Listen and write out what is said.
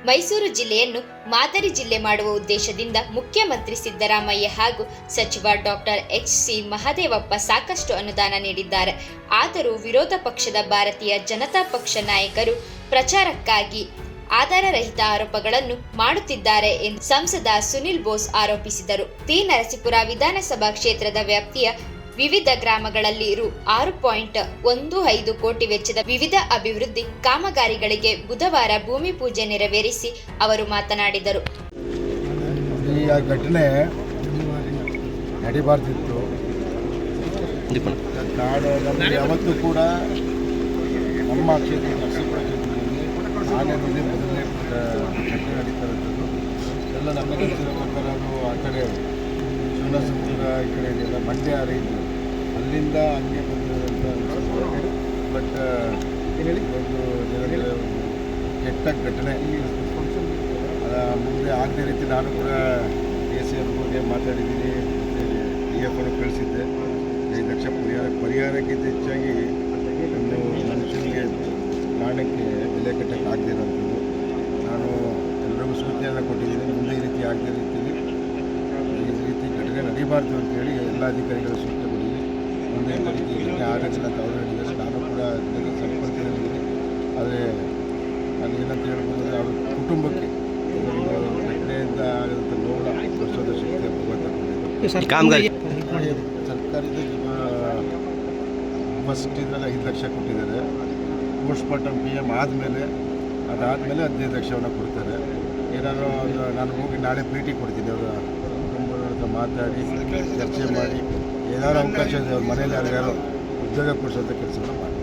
ಮೈಸೂರು ಜಿಲ್ಲೆಯನ್ನು ಮಾದರಿ ಜಿಲ್ಲೆ ಮಾಡುವ ಉದ್ದೇಶದಿಂದ ಮುಖ್ಯಮಂತ್ರಿ ಸಿದ್ದರಾಮಯ್ಯ ಹಾಗೂ ಸಚಿವ ಡಾಕ್ಟರ್ ಎಚ್.ಸಿ. ಮಹದೇವಪ್ಪ ಸಾಕಷ್ಟು ಅನುದಾನ ನೀಡಿದ್ದಾರೆ. ಆದರೂ ವಿರೋಧ ಪಕ್ಷದ ಭಾರತೀಯ ಜನತಾ ಪಕ್ಷ ನಾಯಕರು ಪ್ರಚಾರಕ್ಕಾಗಿ ಆಧಾರರಹಿತ ಆರೋಪಗಳನ್ನು ಮಾಡುತ್ತಿದ್ದಾರೆ ಎಂದು ಸಂಸದ ಸುನಿಲ್ ಬೋಸ್ ಆರೋಪಿಸಿದರು. ತಿ. ನರಸೀಪುರ ವಿಧಾನಸಭಾ ಕ್ಷೇತ್ರದ ವ್ಯಾಪ್ತಿಯ ವಿವಿಧ ಗ್ರಾಮಗಳಲ್ಲಿ ರು. 6.15 ಕೋಟಿ ವೆಚ್ಚದ ವಿವಿಧ ಅಭಿವೃದ್ಧಿ ಕಾಮಗಾರಿಗಳಿಗೆ ಬುಧವಾರ ಭೂಮಿ ಪೂಜೆ ನೆರವೇರಿಸಿ ಅವರು ಮಾತನಾಡಿದರು. ಈ ಘಟನೆ ನಡಿಬಾರ್ದಿತ್ತು. ಯಾವತ್ತೂ ಕೂಡ ನಮ್ಮ ಕ್ಷೇತ್ರ ನರಸೀಪುರ ಕ್ಷೇತ್ರದಲ್ಲಿ ಆನೆ ನದಿ ಮೊದಲನೇ ಘಟನೆ ನಡೀತಾ ಇರೋದು ಎಲ್ಲ ನಮಗೆ ಗೊತ್ತಿರೋ ಪ್ರಕಾರ ಅದು ಆ ಕಡೆ ಶಿವನಸಮುದ್ರ ಈ ಕಡೆ ಇದೆಲ್ಲ ಮಂಡ್ಯ ರೈತರು ಅಲ್ಲಿಂದ ಹಂಗೆ ಬಂದಿರೋಂಥ ಬಟ್ ಒಂದು ಕೆಟ್ಟ ಘಟನೆ ಮುಂದೆ ಆಗದೇ ರೀತಿ ನಾನು ಕೂಡ ACM ಬಗ್ಗೆ ಮಾತಾಡಿದ್ದೀನಿ, DF ಕಳಿಸಿದ್ದೆ. 5 ಲಕ್ಷ ಪರಿಹಾರಕ್ಕಿಂತ ಹೆಚ್ಚಾಗಿ ಒಂದು ಮನುಷ್ಯನಿಗೆ ಪ್ರಾಣಕ್ಕೆ ಬೆಲೆ ಕಟ್ಟಕ್ಕೆ ಆಗದೇ ಇರೋಂಥದ್ದು ನಾನು ಎಲ್ಲರಿಗೂ ಸೂಚನೆಯನ್ನು ಕೊಟ್ಟಿದ್ದೀನಿ. ಮುಂದೆ ಈ ರೀತಿ ಆಗದೇ ರೀತಿಯಲ್ಲಿ ಈ ರೀತಿ ಘಟನೆ ನಡೀಬಾರ್ದು ಅಂತೇಳಿ ಎಲ್ಲ ಅಧಿಕಾರಿಗಳು ಸೂಚನೆ ಕೊಟ್ಟಿದ್ದೀನಿ. ಮುಂದೆ ರೀತಿ ಘಟನೆ ಆಗೋದಿಲ್ಲ ಅಂತ ಅವರು ಹೇಳಿದ್ದಾರೆ. ನಾನು ಕೂಡ ಅದಕ್ಕೆ ಸಂಪರ್ಕದಲ್ಲಿದ್ದೀನಿ. ಆದರೆ ನಾನು ಏನಂತ ಹೇಳ್ಬೋದು ಅಂದರೆ ಅವ್ರ ಕುಟುಂಬಕ್ಕೆ ಒಂದು ಘಟನೆಯಿಂದ ಆಗೋಂಥ ನೋವು ತೋರಿಸೋದ ಶಕ್ತಿ ಭಗವಂತ ಸರ್ಕಾರದ ಫಸ್ಟ್ ಇದರಲ್ಲಿ 5 ಲಕ್ಷ ಕೊಟ್ಟಿದ್ದಾರೆ. ಪೋಸ್ಟ್ಮಾರ್ಟಮ್ PM ಆದಮೇಲೆ ಅದಾದಮೇಲೆ 15 ಲಕ್ಷವನ್ನು ಕೊಡ್ತಾರೆ. ಏನಾದರೂ ನಾನು ಹೋಗಿ ನಾಳೆ ಭೇಟಿ ಕೊಡ್ತೀನಿ. ಅವರ ಕುಟುಂಬದ ಹತ್ರ ಮಾತಾಡಿ ಚರ್ಚೆ ಮಾಡಿ ಏನಾದ್ರು ಅವಕಾಶ ಇದೆ ಅವ್ರ ಮನೇಲಿ ಯಾರು ಉದ್ಯೋಗ ಕೊಡಿಸೋಂಥ ಕೆಲಸವನ್ನು ಮಾಡಿ